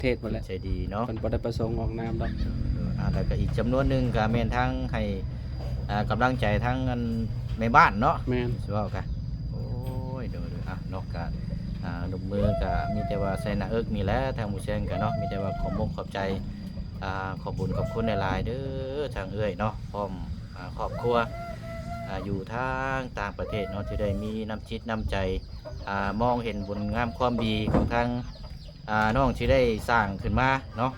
เทศหมดแหละใจดีเนาะเพิ่นบ่ได้ประสงค์ออกนามดอก แล้วก็อีกจำนวนหนึงก็แม่นทั้งให้กำลังใจทั้งอันในบ้านเนาะแม่นสิว่ากันโอ้ยเดี๋ยวเนาะก็ลงมือก็มีแต่ว่าใส่หน้าเอิกนี่แหละทางหมู่เชียงก็เนาะมีแต่ว่าขอบขอบใจขอบบุญขอบคุณหลายๆเด้อทางเอ้ยเนาะพร้อมครอบครัวอยู่ทางต่างประเทศเนาะที่ได้มีน้ำจิตน้ำใจมองเห็นบุญงามความดีของทางน้องที่ได้สร้างขึ้นมาเนาะ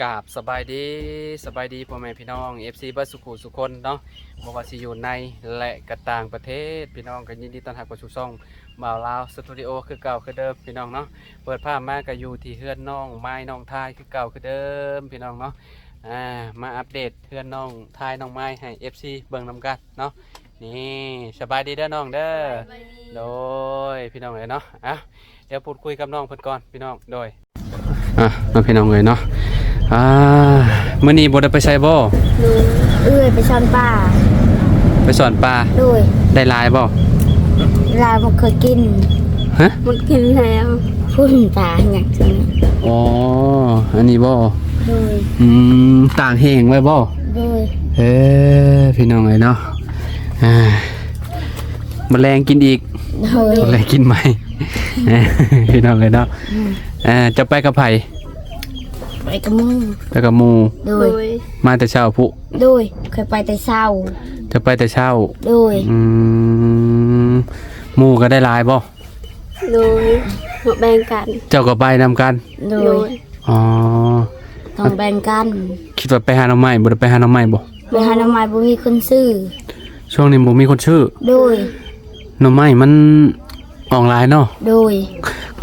กราบสบายดีพ่อแม่พี่น้อง FC เบิดสุขุสุคนเนาะบ่ว่าสิอยู่ในและก็ต่างประเทศพี่น้องก็ยินดีต้อนรับเข้าสู่ช่องบ่าวลาวสตูดิโอคือเก่าคือเดิมพี่น้องเนาะเปิดภาพมาก็อยู่ที่เฮือนน้องไม้น้องทายคือเก่าคือเดิมพี่น้องเนาะมาอัปเดตเฮือนน้องทายน้องไม้ให้ FC เบิ่งนำกันเนาะนี่สบายดีเด้อน้องเด้อโดยพี่น้องเอ้ยเนาะเดี๋ยวพูดคุยกับน้องเพิ่นก่อนพี่น้องโดยน้องพี่น้องเอ้ยเนาะมื้อนี้บ่ได้ไปไสบ่ดูไปซ่อนป่าไปสอนปลาด้วยได้หลายบ่ลาบ่เคยกินฮะมันกินแล้วพุ่นตาอยากกินอ๋ออันนี้บ่ด้วยต่างแห้งไว้บ่ด้วยพี่น้องเอ้ยเนาะแมลงกินอีกด้วยแมลงกินใหม่พี่น้องเอ้ยเนาะจะไปกับไผไปกับหมู่ด้วยมาแต่เช้าพุด้วยเคยไปแต่เช้าจะไปแต่เช้าด้วยหมู่ก็ได้หลายบ่ด้วยแบ่งกันเจ้าก็ไปนำกันด้วยอ๋อต้องแบ่งกันคิดว่าไปหาหน่อไม้บ่ได้ไปหาหน่อไม้บ่ไปหาหน่อไม้บ่มีคนซื้อช่วงนี้บ่มีคนซื้อด้วยหน่อไม้มันออนไลน์เนาะด้วย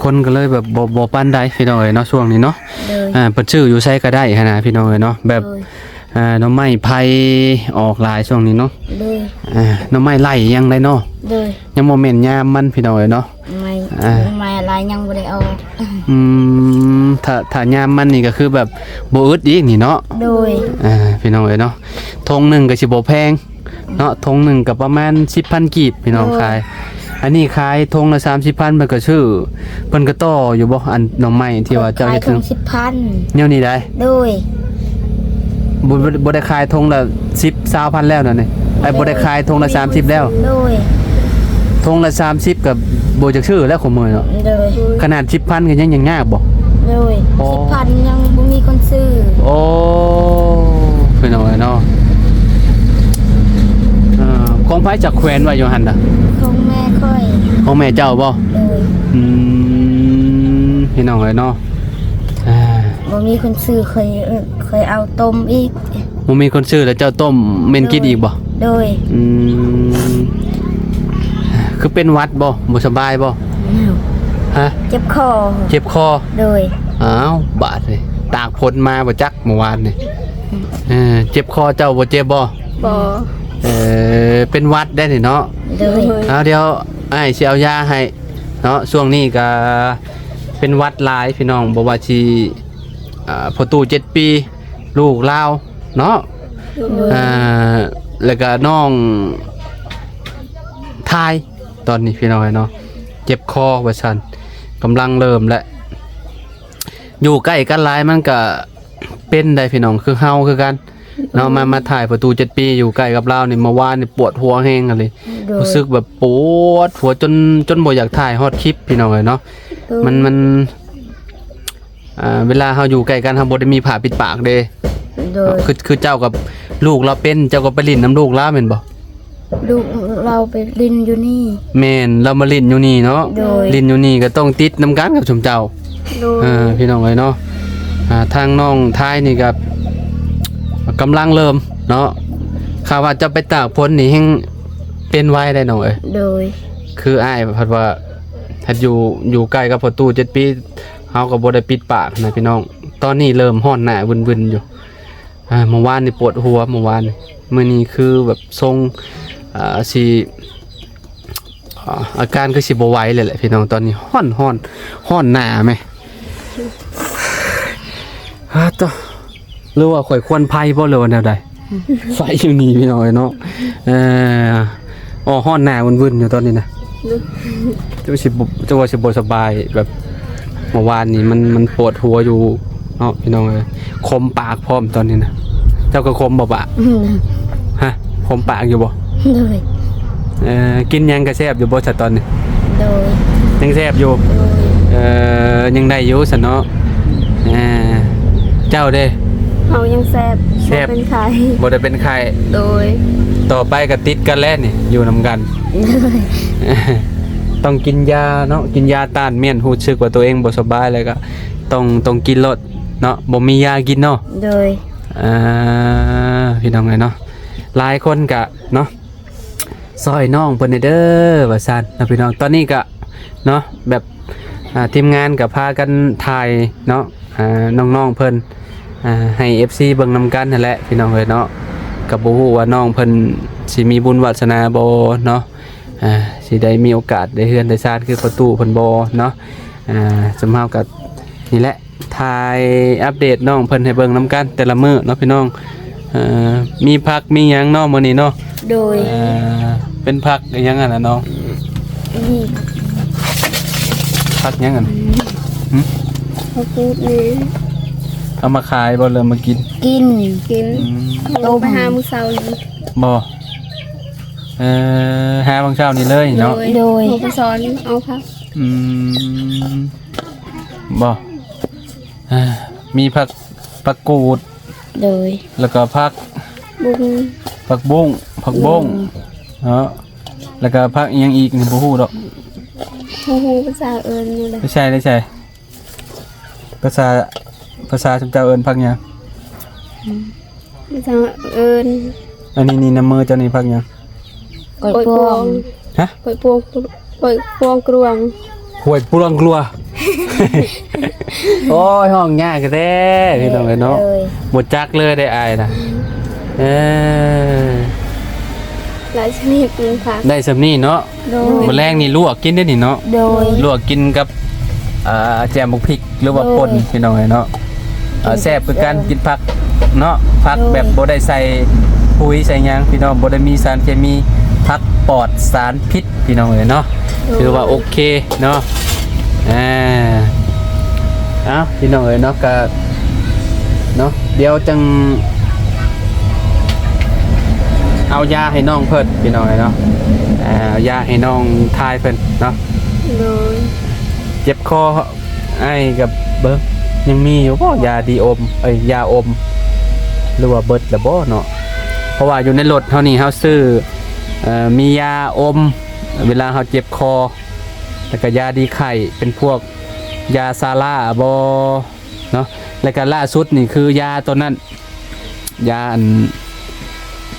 คนก็เลยแบบบ่ปานใดพี่น้องเอ้ยเนาะช่วงนี้เนาะเปิดชื่ออยู่ไสก็ได้หั่นน่ะพี่น้องเอ้ยเนาะแบบหน่อไม้ไผออกหลายช่วงนี้เนาะหน่อไม้ไล่ยังได้เนาะยังบ่แม่นยามมันพี่น้องเอ้ยเนาะไม่อะไรยังบ่ได้เอาถ้ายามมันนี่ก็คือแบบบ่อึดอีกนี่เนาะพี่น้องเอ้ยเนาะธงนึงก็สิบ่แพงเนาะธงนึงก็ประมาณ 10,000 กีบพี่น้องขายอันนี้ขายธงละ 30,000 มันก็ชื่อเพิ่นก็ต่ออยู่บ่อันหน่อไม้ที่ว่าเจ้าเฮ็ดถึง 10,000 แนวนี้ได้ด้วยบ่ได้ขายธงละ10-20,000แล้วนั่นนี่บ่ได้ขายธงละ30แล้วด้วยธงละ30กับบ่จักชื่อแล้วของมื้อเนาะขนาด 10,000 ก็ยังยากบ่ด้วย 10,000 ยังบ่มีคนซื้อโอ้พี่น้องเนาะของไผจักแขวนไว้อยู่หั่นน่ะของแม่ค่อยของแม่เจ้าบ่พี่น้องเนาะบ่มีคนซื้อเคยเอาต้มอีกบ่มีคนซื้อแล้วเจ้าต้มเม่นกินอีกบ่โดยคือเป็นวัดบ่สบายบ่ฮะเจ็บคอโดยอ้าวบาดเลยตากฝนมาบ่จักเมื่อวานนี่เจ็บคอเจ้าบ่เจ็บบ่เป็นวัดได้นี่เนาะเดี๋ยวอ้ายสิเอายาให้เนาะช่วงนี้ก็เป็นวัดหลายพี่น้องบ่ว่าสิพอตู้7ปีลูกลาวเนาะแล้วก็น้องทายตอนนี้พี่น้องเนาะเจ็บคอว่าซั่นกำลังเริ่มแล้วอยู่ใกล้กันหลายมันก็เป็นได้พี่น้องคือเฮาคือกันเนาะมาถ่ายประตู7ปีอยู่ใกล้กับเรานี่เมื่อวานนี่ปวดหัวแห้งกันเลยรู้สึกแบบปวดหัวจนบ่อยากถ่ายฮอดคลิปพี่น้องเนาะมันเวลาเฮาอยู่ใกล้กันเฮาบ่ได้มีผ้าปิดปากเด้คือเจ้ากับลูกเราเป็นเจ้าก็ไปลิ้นน้ำลูกเราแม่นบ่ลูกเราไปลิ้นอยู่นี่แม่นเรามาลิ้นอยู่นี่เนาะลิ้นอยู่นี่ก็ต้องติดน้ำกันกับชมเจ้าพี่น้องเนาะทางน้องท้ายนี่ก็กำลังเริ่มเนาะข่าวว่าจะไปตากฝนนี่แฮงเป็นไว้ได้น้องเอ้ยโดยคืออ้ายเพิ่นว่าถ้าอยู่ใกล้กับประตู7ปีเฮาก็บ่ได้ปิดปากนะพี่น้องตอนนี้เริ่มร้อนหน้าบึนๆอยู่เมื่อวานนี่ปวดหัวเมื่อวานมื้อนี้คือแบบทรงสิ อาการก็สิบ่ไหวเลยแหละพี่น้องตอนนี้ฮ้อนหน้าไหมต่อหรือว่าข่อยควรภัยบ่เลยวันแนวใดไฟอยู่นี่พี่น้องเนาะฮ้อนหน้าวุ่นๆอยู่ตอนนี้นะจะว่าสิบ่สบายแบบเมื่อวานนี้มันปวดหัวอยู่เนาะพี่น้องเอ้ยคมปากพร้อมตอนนี้นะเจ้าก็คมบ่ปะฮะคมปากอยู่บ่ โดย กินยังกระแซบอยู่บ่ซะตอนนี้ โดย ยังแซบอยู่ โดย ยังได้อยู่ซะเนาะเจ้าเด้ เขายังแซ่บ แซ่บ เป็นไข่ บ่ได้เป็นไข้ โดย ต่อไปก็ติดกันแล้วนี่อยู่นำกัน ต้องกินยาเนาะกินยาต้านเมียนรู้สึกว่าตัวเองบ่สบายแล้วก็ต้องกินรถเนาะบ่มียากินเนาะ โดย พี่น้องไงเนาะหลายคนก็เนาะซอยน้องเพิ่นเด้อว่าซั่นนะพี่น้องตอนนี้ก็เนาะแบบทีมงานก็พากันถ่ายเนาะน้องๆเพิ่นให้ FC เบิ่งนำกันนั่นแหละพี่น้องเอ้ยเนาะก็บ่ฮู้ว่าน้องเพิ่นสิมีบุญวาสนาบ่เนาะสิได้มีโอกาสได้เฮือนได้ซ่านคือประตูเพิ่นบ่เนาะสำเฮาก็นี่แหละถ่ายอัปเดตน้องเพิ่นให้เบิ่งนำกันแต่ละมื้อเนาะพี่น้องมีพักมีหยังเนาะมื้อนี้เนาะ โดย เป็นพักอิหยังอ่ะนะน้อง นี่ พักหยังอ่ะ เขาพูดนี่ เอามาขายบ่เลยมากิน กิน ลงไปหามือเสาเลย บ่หาบางเช้านี่เลยเนาะ โดย ลงไปสอนเอาครับ อืมบ่มีผักกูด โดย แล้วก็ผัก บุ้ง ผักบุ้งเนาะแล้วก็ผักอีหยังอีกนี่บ่ฮู้ดอก หูภาษาเอิญนี่เลย ไม่ใช่ภาษาเจ้าเอิ้นผักหยัง ภาษาเอิญ อันนี้นี่น้ำมือเจ้านี่ผักหยัง กด ปล่อย พ พ ว ว ง ง ฮะ ปล่อยพวงปล่อยพวงกรวง หวยปุรังกลัว โอ้ยห้องยากแท้พี่น้องเอ้ยเนาะ โดย หมดจักเลยได้อายนะ หลายชนิดมันผัก ได้สำนี่เนาะ โดย มื้อแรงนี่ลวกกินได้นี่เนาะ โดย ลวกกินกับแจ่มบุกพริกหรือว่าป่นพี่น้องเอ้ยเนาะแซ่บคือการกินผักเนาะผักแบบบ่ได้ใส่ปุ๋ยใส่หยังพี่น้องบ่ได้มีสารเคมีผักปลอดสารพิษพี่น้องเอ้ยเนาะถือว่าโอเคเนาะพี่น้องเอ้ยเนาะก็เนาะเดี๋ยวจังเอายาให้น้องเพิ่นพี่น้องเอ้ยเนาะเอายาให้น้องทายเพิ่นเนาะ โดย เจ็บคอไอ้กับเบิ้งยังมีอยู่บ่ยาดีอมยาอมหรือว่าเบิดละบ่เนาะเพราะว่าอยู่ในรถเฮานี่เฮาซื้อมียาอมเวลาเฮาเจ็บคอแล้วก็ยาดีไข้เป็นพวกยาซาร่าบ่เนาะแล้วก็ล่าสุดนี่คือยาตัวนั้นยาอัน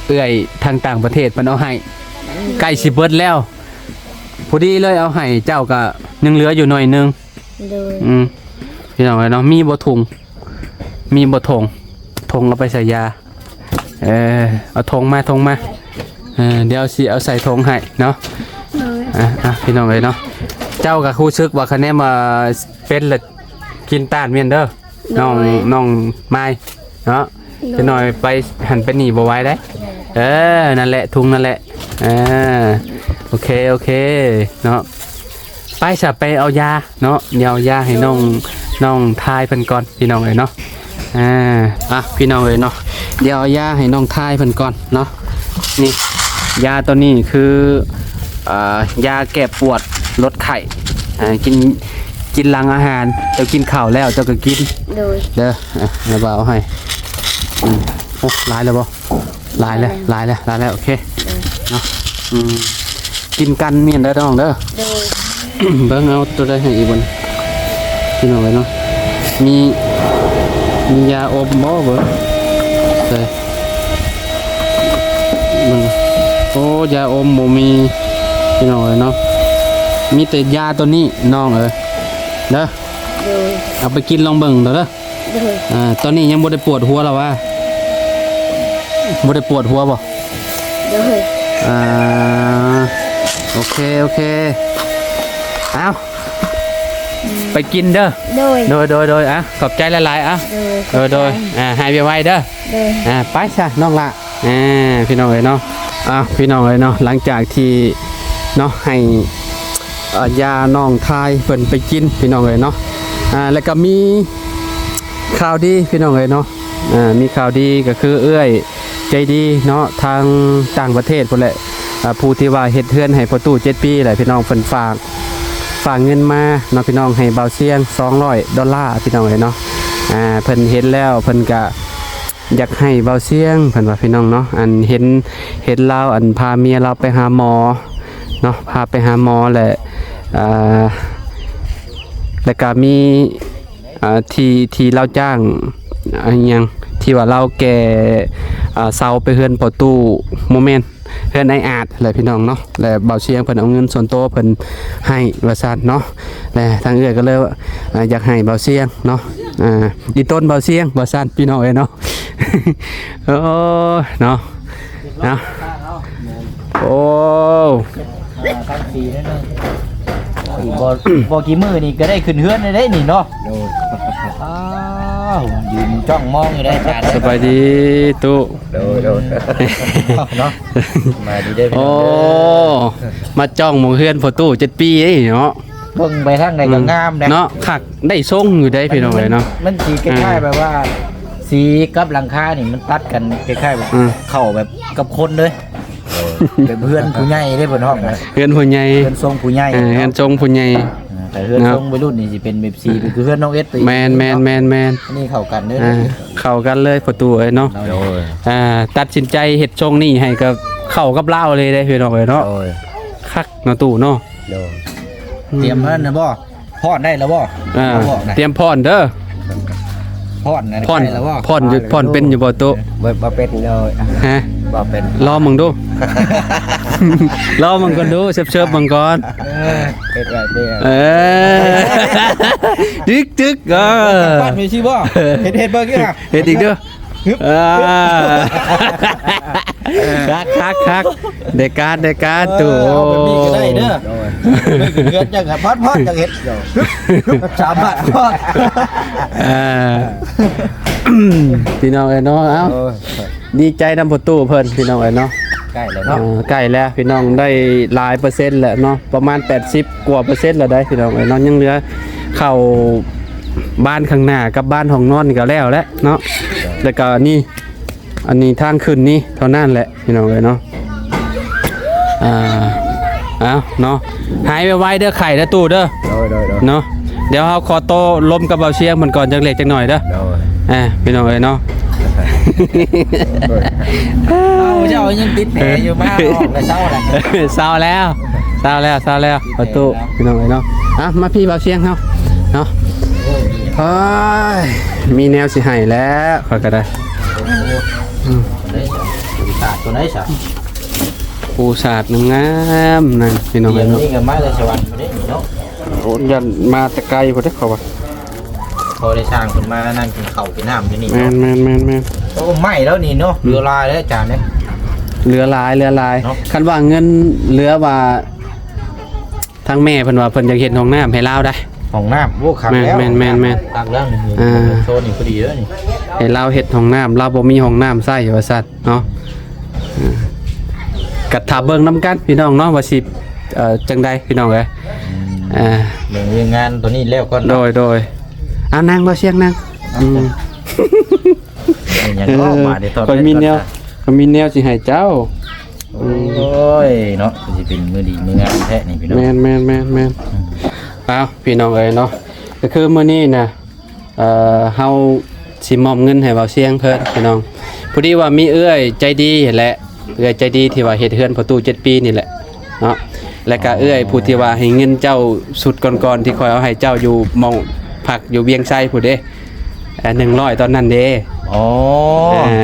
เอื้อยทางต่างประเทศเพิ่นเอาให้ใกล้สิเบิดแล้วพอดีเลยเอาให้เจ้าก็ยังเหลืออยู่หน่อยนึง โดย พี่น้องเนาะมีบ่ถุงมีบ่ถงเอาไปใส่ยาเอาถงมาเดี๋ยวสิเอาใส่ถงให้เนาะ โดย พี่น้องเนาะเจ้าก็รู้สึกว่าคะแนนมาเป็นละกินต้านเมียนเด้อน้องไม้เนาะจะหน่อยไปหันไปหนีบ่ไหว้ได้นั่นแหละถุงนั่นแหละโอเคเนาะไปจะไปเอายาเนาะเดี๋ยวเอายาให้น้องทายเพิ่นก่อนพี่น้องเนาะพี่น้องเนาะเดี๋ยวเอายาให้น้องทายเพิ่นก่อนเนาะนี่ยาตัวนี้คือยาแก้ปวดลดไข้กินหลังอาหารเจ้ากินข้าวแล้วเจ้าก็กิน โดย เด้อแล้วเอาให้โอ้ลายแล้วบ่ลายแล้วโอเคเนาะกินกันเมียนเด้อน้องเด้อ โดย เบิ่งเอาตัวใดให้อีกบนพี่น้องไว้เนาะมียาอมบ่เบิ่งใส่มึงโอ้ยาอมบ่มีพี่น้องไว้เนาะมีแต่ยาตัวนี้น้องเด้อ โดย เอาไปกินลองเบิ่งเด้อ โดย ตอนนี้ยังบ่ได้ปวดหัวแล้ววะบ่ได้ปวดหัวบ่ โดย โอ โอเคโอเคเอาไปกินเด้อ โดย อ่ะขอบใจหลายๆอ่ะ โดย โดยหายไวๆเด้อ โดย ไปซะน้องละพี่น้องเอ้ยเนาะพี่น้องเอ้ยเนาะหลังจากที่เนาะให้ยาน้องทายเพิ่นไปกินพี่น้องเอ้ยเนาะแล้วก็มีข่าวดีพี่น้องเอ้ยเนาะมีข่าวดีก็คือเอื้อยใจดีเนาะทางต่างประเทศพุ่นแหละผู้ที่ว่าเฮ็ดเฮือนให้ประตู7ปีแหละพี่น้องเพิ่นฝากเงินมาเนาะพี่น้องให้เบาเสียง$200พี่น้องเอ้ยเนาะเพิ่นเห็นแล้วเพิ่นก็อยากให้เบาเสียงเพิ่นว่าพี่น้องเนาะอันเห็นเราอันพาเมียเราไปหาหมอเนาะพาไปหาหมอแหละแล้วก็มีที่เราจ้างอันยังที่ว่าเราแก่เซาไปเฮือนประตูโมเมนต์เฮือนไออาดอะไรพี่น้องเนาะและเบาเชียงเพิ่นเอาเงินส่วนตัวเพิ่นให้ว่าซั่นเนาะและทางเอื้อก็เลยอยากให้เบาเชียงเนาะอีต้นเบาเชียงว่าซั่นพี่น้องเอ้ยเนาะ โอ้เนาะโอ้ ทั้งปีนั่นเองบ่กี่มื้อนี่ก็ได้ขึ้นเฮือนได้นี่เนาะอ้าวยืนจ้องมองอยู่ได้จ้า สบายดีตู้ โดเนาะมาดีได้พี่น้ โอ้ อง มาจ้องหมองเฮือนพอตู้7ปีเอ้ยเนาะ เบิ่งไปทางใดก็งามนะ เนาะคักได้ทรงอยู่ได้พี่น้องเอ้ยเนาะ มันสีคล้ายๆแบบว่า สีกับหลังคานี่มันตัดกันคล้ายๆแบบเข้าแบบกับคนเลยแบบเพื่อนผู้ใหญ่ได้บนห้องนะ เฮือนผู้ใหญ่ เพื่อนทรงผู้ใหญ่ เฮือนทรงผู้ใหญ่ แต่เพื่อนทรงวัยรุ่นนี่สิเป็นแบบสีคือเพื่อนน้องเอสไป แมน นี่เข้ากันเด้อ เข้ากันเลยประตูเอ้ยเนาะตัดสินใจเฮ็ดทรงนี่ให้กับเข้ากับเล่าเลยได้พี่น้องเอ้ยเนาะคักเนาะตู้เนาะ เตรียมนั่นนะบ่พอดได้แล้วบ่ เตรียมพรเด้อ พอดนะ พร ได้แล้วบ่ พรอยู่พรเป็นอยู่บ่ตู้ บ่เป็นเลย ฮะ บ่เป็น รอมึงดู รอมึงก่อนดูเชิบๆมึงก่อน เป็นไรเด้อ เออ ดึกปั้นไปสิบ่เฮ็ดเบิ่งอีกอ่ะ เฮ็ดอีกเด้อคักเดการตู่ แบบนี้ก็ได้เด้อเกิดจังพอดจังเฮ็ดสามารถพอด พี่น้องเอ้ยเนาะเอ้าดีใจนำประตูเพิ่นพี่น้องเอ้ยเนาะ ใกล้แล้วเนาะ ใกล้แล้วพี่น้องได้หลายเปอร์เซ็นต์แล้วเนาะประมาณ80กว่าเปอร์เซ็นต์แล้วได้พี่น้องเอ้ยเนาะยังเหลือเข้าบ้านข้างหน้ากับบ้านห้องนอนก็แล้วเนาะแล้วก็นี่อันนี้ทางขึ้นนี่เท่านั้นแหละพี่น้องเอ้ยเนาะเอาเนาะหายไวๆเด้อไข่เด้อตู้เด้อเนาะเดี๋ยวเฮาขอโตลมกับเบาเชียงมันก่อนจังเล็กจังหน่อยเด้อพี่น้องเอ้ยเนาะ เจ้ายังติดแผลอยู่มากออกแล้วเศร้าแหละ เศร้าแล้วประตูพี่น้องเอ้ยเนาะมาพี่เบาเชียงเฮาเนาะมีแนวสิให้แล้วขอยก็ได้ ตาตัวไหนซะ ปูสาดงามนั่นพี่น้อง เดี๋ เอ้ ยวย เนาะ นี้ก็มาเลยสวรรค์บ่ได้เนาะ โอ้ยันมาแต่ไกลพุ่นเด้อเขาว่า พอได้สร้างขึ้นมานั่งกินข้าวกินน้ำอยู่นี่ แม่น โอ้ไหม้แล้วนี่เนาะเรือลายแล้วอาจารย์เนี่ย เหลือหลายเนาะ คันว่าเงินเหลือว่าทางแม่เพิ่นว่าเพิ่นอยากเฮ็ดห้องน้ำให้ลาวได้ ห้องน้ำโอ้ขังแล้ว แม่น ขังแล้วนี่โซนนี่พอดีแล้วนี่ ให้ลาวเฮ็ดห้องน้ำลาวบ่มีห้องน้ำใช้ว่าซั่นเนาะก็ถ้าเบิ่งนํกันพี่น้องเนาะว่าสิจังใดพี่น้องเอ้ยเรื่องงานตัวนี้แล้วก็ โดยนั่งบ่เสียงนั่ง อย่างก็มาได้ตอน ก็มีแนวสิให้เจ้า โอ้ยเนาะสิเป็นมือดีมืองานแท้นี่พี่น้อง แม่นเอาพี่น้องเอ้ยเนาะก็คือมื้อนี้น่ะเฮาสิมอบเงินให้เบาเสียงเพิ่นพี่น้องพอดีว่ามีเอื้อยใจดีแหละเอื้อยใจดีที่ว่าเฮ็ดเฮือนประตู7ปีนี่แหละเนาะแล้วก็เอื้อยผู้ที่ว่าให้เงินเจ้าสุดก่อนๆที่คอยเอาให้เจ้าอยู่หม่องพักอยู่เวียงไส้ผู้เด้100ตอนนั้นเด้ อ๋อ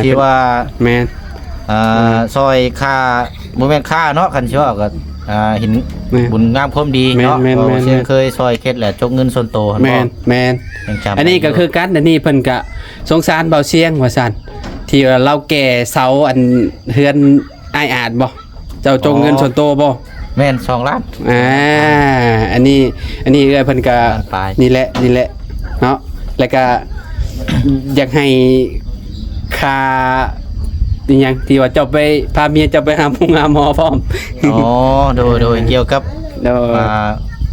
ที่ว่า แม่น ซอยค่าบ่แม่นค่าเนาะคันสิว่าก็เห็นบุญงามความดีเนาะเช่นเคยซอยเคล็ดแหละจกเงินส่วนตัว แม่นอันนี้ก็คือกันอันนี้เพิ่นก็สงสารเบาเสียงว่าซั่นที่เราแก่เสาอันเฮือนอ้ายอาจบ่เจ้าจงเงินส่วนตัวบ่ แม่น2ล้าน อันนี้เอ้ยเพิ่นก็ ล้านปลาย นี่แหละเนาะแล้วก็ อยากให้ค่าอีหยังที่ว่าเจ้าไปพาเมียเจ้าไปหาหมอพร้อม อ๋อโดยเกี่ยวกับ โดย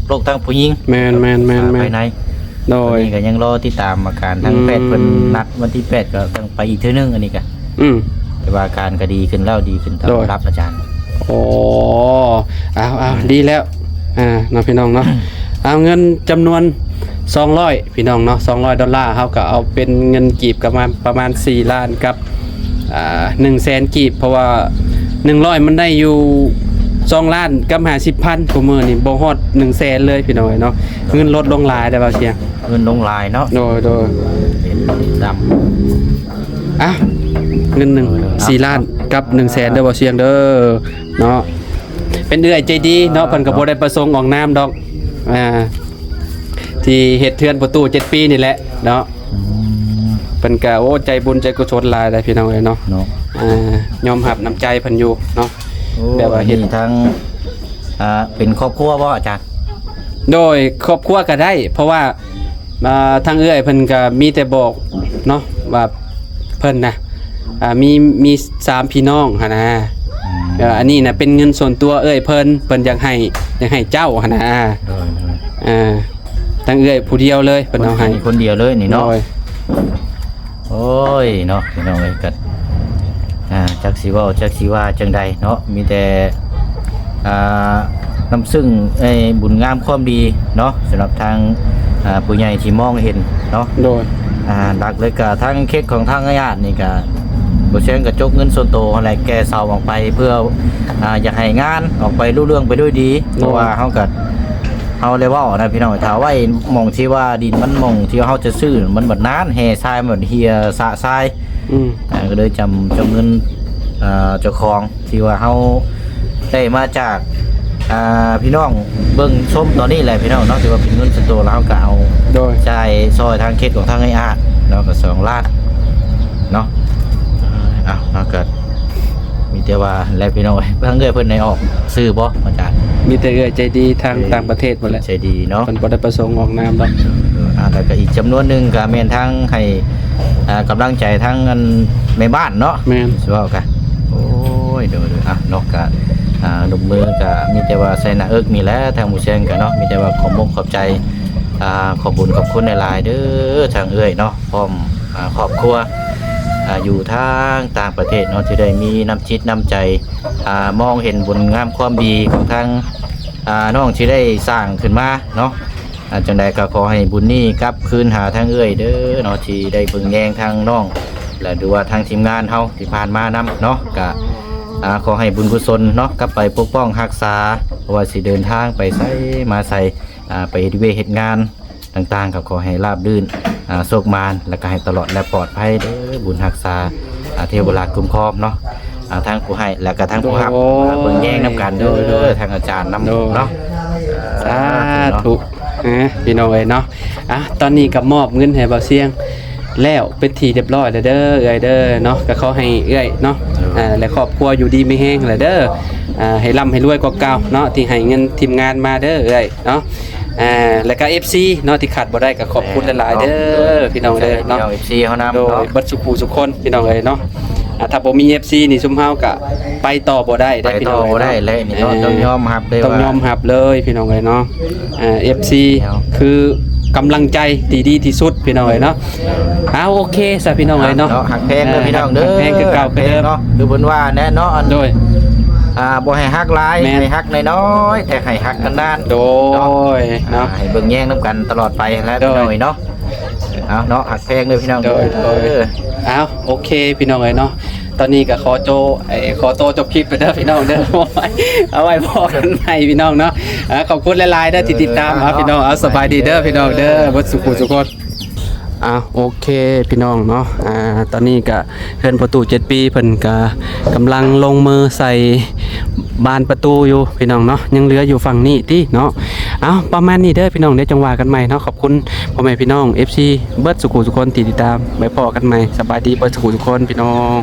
โรคทางผู้หญิง แม่น ภายใน โดย อันนี้ก็ยังรอติดตามอาการทางแพทย์เพิ่นนัดวันที่8ก็ต้องไปอีกเทื่อนึงอันนี้ก็ อืม แต่ว่าอาการก็ดีขึ้นแล้วดีขึ้นตาม โดย รับอาจารย์ โอ้เอาดีแล้วน้องพี่น้องเนาะ เอาเงินจำนวน200พี่น้องเนาะ$200เฮาก็เอาเป็นเงินกีบกับประมาณ4ล้านกับ100,000กีบเพราะว่า100มันได้อยู่2ล้านกับ50,000กูมื้อนี่บ่ฮอด100,000เลยพี่น้องเนาะเงินลดลงหลายได้บ่าวเสียง เงินลงลายเนาะ โดย เป็นดำ เงิน4ล้านกับ100,000เด้อบ่าวเสียงเด้อเนาะเป็นเอื้อยใจดีเนาะเพิ่นก็บ่ได้ประสงค์ออกนามดอกที่เฮ็ดเทือนประตู7ปีนี่แหละเนาะเพิ่นก็โอ้ใจบุญใจกุศลหลายได้พี่น้องเอ้ยเนาะ เนาะ ยอมรับน้ำใจเพิ่นอยู่เนาะ โอ้ แบบว่าเฮ็ด นี่ทั้งเป็นครอบครัวบ่อาจารย์ โดยครอบครัวก็ได้ เพราะว่าทางเอื้อยเพิ่นก็มีแต่บอกเนาะว่าเพิ่นน่ะมี3พี่น้องหั่นนะอันนี้น่ะเป็นเงินส่วนตัวเอ้ยเพิ่นอยากให้เจ้าหั่นนะ โดย ทางเอื้อยผู้เดียวเลยเพิ่นเอาให้ คนเดียวเลยนี่เนาะ โดย โอ้ยเนาะพี่น้องเอ้ยกัดจักสิเว้าจักสิว่าจังใดเนาะมีแต่น้ำซึ่งบุญงามความดีเนาะสำหรับทางผู้ใหญ่ที่มองเห็นเนาะ โดย หลักเลยก็ทางเคสของทางญาตินี่ก็บ่เช่นก็จกเงินส่วนตัวอะไรแก่เซาออกไปเพื่ออยากให้งานออกไปรู้เรื่องไปด้วยดีเพราะว่าเฮาก็เฮาเลยเว้านะพี่น้องถ้าไว้หม่องที่ว่าดินมันหม่องที่เฮาจะซื้อมันบัดนานแห่ทรายมันเหียสะทราย ก็เลยจำเงินเจ้าของที่ว่าเฮาได้มาจากพี่น้องเบิ่งชมตอนนี้แหละพี่น้องเนาะที่ว่าเป็นเงินส่วนตัวแล้วเฮาก็เอา โดย จ่ายซอยทางเขตของทางไอ้อาดเนาะก็2ล้านเนาะเนาะก็มีแต่ว่าและพี่น้องเพิ่นเพิ่นได้ออกซื้อบ่อาจารย์ มีแต่เอื้อยใจดีทางต่างประเทศหมดแหละ ใจดีเนาะ เพิ่นบ่ได้ประสงค์ออกนามดอก แล้วก็อีกจำนวนหนึงก็แม่นทางให้กำลังใจทางอันแม่บ้านเนาะ แม่น สิว่ากันโอ้ยเดี๋ยวเนาะก็ดมมือก็มีแต่ว่าใส่หน้าเอิกมีแล้วทางหมู่เชียงก็เนาะมีแต่ว่าขอบขอบใจขอบบุญขอบคุณหลายๆเด้อทางเอ้ยเนาะพร้อมครอบครัวอยู่ทางต่างประเทศเนาะที่ได้มีน้ำจิตน้ำใจมองเห็นบุญงามความดีของทางน้องที่ได้สร้างขึ้นมาเนาะจังใดก็ขอให้บุญนี้กลับคืนหาทางเอ้ยเด้อเนาะที่ได้เบิ่งแยงทางน้องและดูว่าทางทีมงานเฮาที่ผ่านมานํเนาะก็ขอให้บุญกุศลเนาะกลับไปปกป้องรักษาเพราะว่าสิเดินทางไปไสมาไสไปเฮ็ดเวยกเฮ็ดงานต่างๆก็ขอให้ราบรื่นโชคมานและก็ให้ตลอดและปลอดภัยเด้อบุญรักษาเทวราชคุ้มครองเนาะทางผู้ให้และก็ทางผู้รับเบิ่งแยงนํกันเด้อทางอาจารย์นำเนาะ สาธุพี่น้องเอ้ยเนาะตอนนี้ก็มอบเงินให้บ่าวเสียงแล้วเป็นทีเรียบร้อยแล้วเด้อเอ้ยเด้อเนาะก็ขอให้เอ้ยเนาะและครอบครัวอยู่ดีมีแฮงแล้วเด้อให้ร่ำให้รวยกว่าเก่าเนาะที่ให้เงินทีมงานมาเด้อเอ้ยเนาะแล้วก็ FC เนาะที่ขาดบ่ได้ก็ขอบคุณหลายๆเด้อพี่น้องเด้อเนาะ FC เฮานำ โดย เนาะ เบัดสุขสุขคนพี่น้องเอ้ยเนาะถ้าบ่มี FC นี่ซุมเฮาก็ไปต่อบ่ได้ ไป พี่ ต่ น้ อ อง บ่ได้เลยนี่เนาะต้องยอมรับเลย ต้อง ว่าย อมรับเลยพี่น้องเอ้ยเนาะFC แล้ว คือกำลังใจดีที่สุดพี่น้องเอ้ยเนาะโอเคซะพี่น้องเอ้ยเนาะ หักแพงเด้อพี่น้องเด้อ หักแพงคือเก่าคือเดิม เนาะคือเพิ่นว่าแน่เนาะ โดย บ่ให้หักหลาย แม่น ให้หักน้อยๆแต่ให้หักกันด้าน โดยเนาะ ให้เบิ่งแย่งนํกันตลอดไปแล้ว โด พี่ ย น้อยเนาะเอาเนาะหักแพงเด้อพี่น้อง โดย โอเคพี่น้องเอ้ยเนาะตอนนี้ก็ขอโตจบคลิปไปเด้อพี่น้องเด้อ เอาไว้พอกันใหม่พี่น้องเนาะขอบคุณหลายๆเด้อที่ติดตามพี่น้องสบายดีเด้อพี่น้องเด้อบ่สุขสุขคนโอเคพี่น้องเนาะตอนนี้ก็เฮือนประตู7ปีเพิ่นก็กำลังลงมือใส่บานประตูอยู่พี่น้องเนาะยังเหลืออยู่ฝั่งนี้ติเนาะประมาณนี้เด้อพี่น้องเดี๋ยวจังว่ากันใหม่เนาะขอบคุณพ่อแม่พี่น้อง FC เบิดสุขสุขคนที่ติดตามไว้พอกันใหม่สบายดีเบิดสุขสุขคนพี่น้อง